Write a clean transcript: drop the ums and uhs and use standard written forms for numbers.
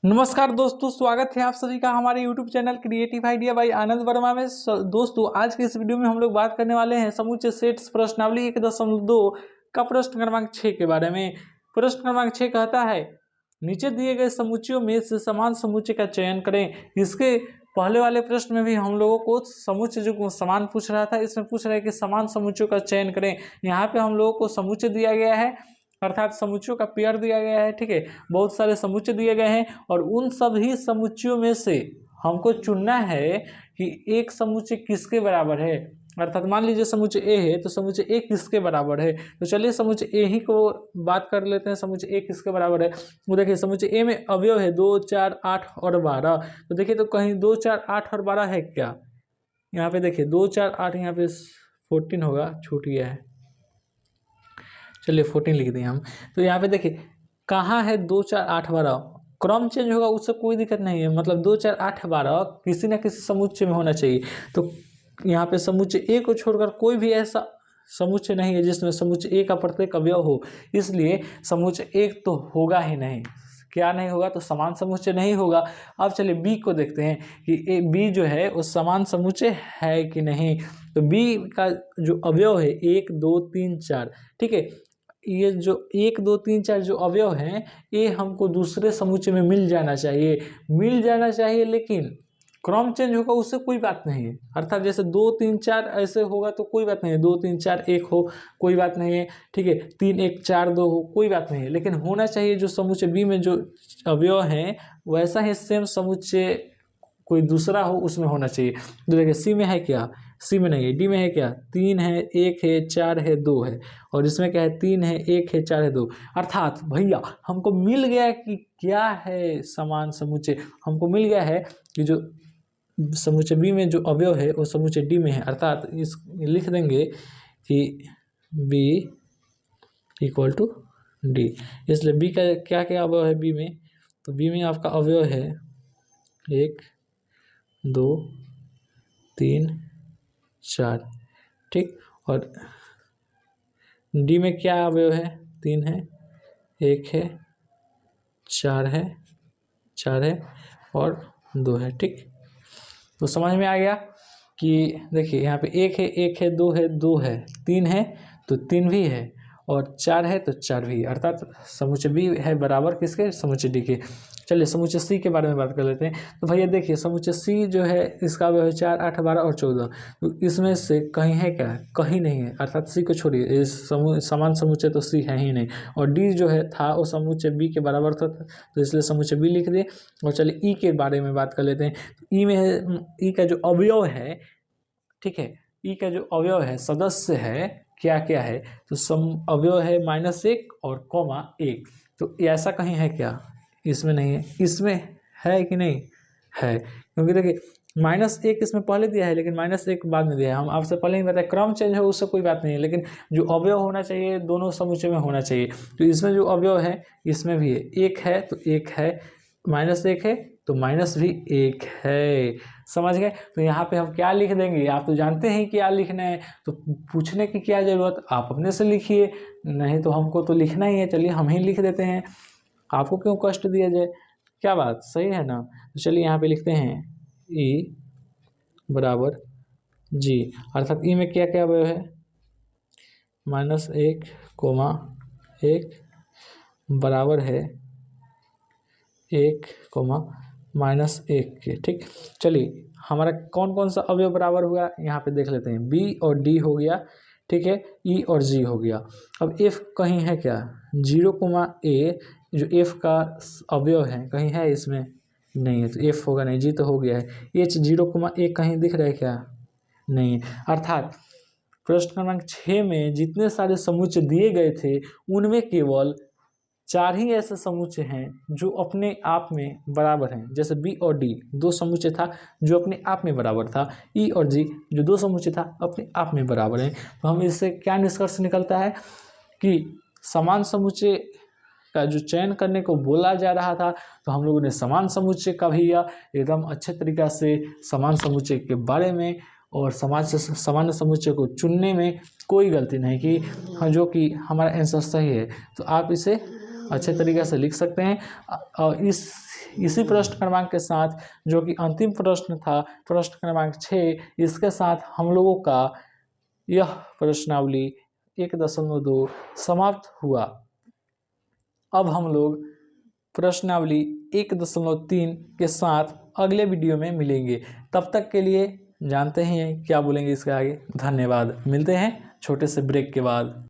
नमस्कार दोस्तों, स्वागत है आप सभी का हमारे YouTube channel creative idea by Anand Verma में। दोस्तों, आज के इस वीडियो में हम लोग बात करने वाले हैं समूचे सेट्स प्रश्नावली 1.2 का प्रश्न क्रमांक 6 के बारे में। प्रश्न क्रमांक 6 कहता है, नीचे दिए गए समुच्चयों में से समान समुच्चय का चयन करें। इसके पहले वाले प्रश्न में भी हम लोगों को समुच्चय जो समान पूछ रहा था, इसमें पूछ रहा है कि समान समुच्चयों का चयन करें। यहाँ पे हम लोगों को समुच्चय दिया गया है, अर्थात समुच्चयों का पेयर दिया गया है। ठीक है, बहुत सारे समुच्चय दिए गए हैं और उन सभी समुच्चयों में से हमको चुनना है कि एक समुच्चय किसके बराबर है। अर्थात मान लीजिए समुच्चय ए है तो समुच्चय ए किसके बराबर है। तो चलिए समुच्चय ए ही को बात कर लेते हैं। समुच्चय ए किसके बराबर है, वो देखिए समुच्चय ए में अवयव है 2, 4, 8 और 12। तो देखिए तो कहीं 2, 4, 8 और 12 है क्या? यहाँ पे देखिए 2, 4, 8, यहाँ पे 14 होगा, छूट गया है, चलिए 14 लिख दिए हम। तो यहाँ पे देखिए कहाँ है 2, 4, 8, 12, क्रम चेंज होगा उससे कोई दिक्कत नहीं है। मतलब 2, 4, 8, 12 किसी न किसी समुच्चय में होना चाहिए। तो यहाँ पे समुच्चय ए को छोड़कर कोई भी ऐसा समुच्चय नहीं है जिसमें समुच्चय ए का प्रत्येक अवयव हो, इसलिए समुच्चय एक तो होगा ही नहीं। क्या नहीं होगा? तो समान समुच्चय नहीं होगा। अब चलिए बी को देखते हैं कि बी जो है वो समान समुच्चय है कि नहीं। तो बी का जो अवयव है 1, 2, 3, 4, ठीक है, ये जो 1, 2, 3, 4 जो अवयव हैं ये हमको दूसरे समुच्चय में मिल जाना चाहिए, लेकिन क्रम चेंज होगा उससे कोई बात नहीं है। अर्थात जैसे 2, 3, 4 ऐसे होगा तो कोई बात नहीं है, 2, 3, 4, 1 हो कोई बात नहीं है, ठीक है, 3, 1, 4, 2 हो कोई बात नहीं है, लेकिन होना चाहिए जो समुच्चय बी में जो अवयव हैं वैसा ही सेम समुच्चय कोई दूसरा हो उसमें होना चाहिए। तो देखिए सी में है क्या? सी में नहीं है। डी में है क्या? 3 है, 1 है, 4 है, 2 है, और इसमें क्या है? 3 है, 1 है, 4 है, 2। अर्थात भैया हमको मिल गया कि क्या है समान समुच्चय, हमको मिल गया है कि जो समुच्चय बी में जो अवयव है वो समुच्चय डी में है। अर्थात इस लिख देंगे कि बी इक्वल टू डी। इसलिए बी का क्या क्या अवयव है बी में? तो बी में आपका अवयव है 1, 2, 3, 4, ठीक, और डी में क्या अवयव है? 3 है, 1 है, 4 है और 2 है, ठीक। तो समझ में आ गया कि देखिए यहाँ पे 1 है, 1 है, 2 है, 2 है, 3 है तो 3 भी है, और 4 है तो 4 भी है। अर्थात समुच्चय बी है बराबर किसके? समुच्चय डी के। चलिए समुच्चय सी के बारे में बात कर लेते हैं। तो भैया देखिए समुच्चय सी जो है इसका अवयव है 4, 8, 12 और 14। तो इसमें से कहीं है क्या? कहीं नहीं है। अर्थात सी को छोड़िए, इस समान समुच्चय तो सी है ही नहीं। और डी जो है था वो समुच्चय बी के बराबर था, तो इसलिए समुच्चय बी लिख दिए। और चलिए ई के बारे में बात कर लेते हैं। ई में है, ई का जो अवयव है, ठीक है, ई का जो अवयव है सदस्य है क्या क्या है? तो सम अवयव है -1 और (1). तो ऐसा कहीं है क्या? इसमें नहीं है। इसमें है कि नहीं है? क्योंकि देखिए -1 इसमें पहले दिया है लेकिन -1 बाद में दिया है। हम आपसे पहले ही बताया क्रम चेंज हो उससे कोई बात नहीं है, लेकिन जो अवयव होना चाहिए दोनों समुच्चय में होना चाहिए। तो इसमें जो अवयव है इसमें भी है, 1 है तो 1 है, -1 है तो माइनस भी 1 है। समझ गए? तो यहाँ पे हम क्या लिख देंगे? आप तो जानते हैं क्या लिखना है, तो पूछने की क्या ज़रूरत, आप अपने से लिखिए, नहीं तो हमको तो लिखना ही है। चलिए हम ही लिख देते हैं, आपको क्यों कष्ट दिया जाए। क्या बात सही है ना? तो चलिए यहाँ पे लिखते हैं ई बराबर जी। अर्थात ई में क्या क्या अवयव है? -1, (1) बराबर है 1, -1 के, ठीक। चलिए हमारा कौन कौन सा अवयव बराबर हुआ यहाँ पे देख लेते हैं। बी और डी हो गया, ठीक है, ई और जी हो गया। अब एफ कहीं है क्या? 0, (a) जो एफ का अवयव है कहीं है इसमें? नहीं है, तो एफ होगा नहीं, जी तो हो गया है। एच 0, (a) कहीं दिख रहा है क्या? नहीं है। अर्थात प्रश्न क्रमांक 6 में जितने सारे समुच्चय दिए गए थे उनमें केवल 4 ही ऐसे समुच्चय हैं जो अपने आप में बराबर हैं। जैसे बी और डी 2 समुच्चय था जो अपने आप में बराबर था, ई और जी जो 2 समुच्चय था अपने आप में बराबर हैं। तो हम इससे क्या निष्कर्ष निकलता है कि समान समुच्चय का जो चयन करने को बोला जा रहा था, तो हम लोगों ने समान समुच्चय का भी एकदम अच्छे तरीक़ा से समान समुच्चय के बारे में और सामान्य समुच्चय को चुनने में कोई गलती नहीं की, जो कि हमारा आंसर सही है। तो आप इसे अच्छे तरीक़े से लिख सकते हैं और इस इसी प्रश्न क्रमांक के साथ जो कि अंतिम प्रश्न था, प्रश्न क्रमांक 6, इसके साथ हम लोगों का यह प्रश्नावली 1.2 समाप्त हुआ। अब हम लोग प्रश्नावली 1.3 के साथ अगले वीडियो में मिलेंगे। तब तक के लिए जानते ही हैं क्या बोलेंगे इसके आगे। धन्यवाद। मिलते हैं छोटे से ब्रेक के बाद।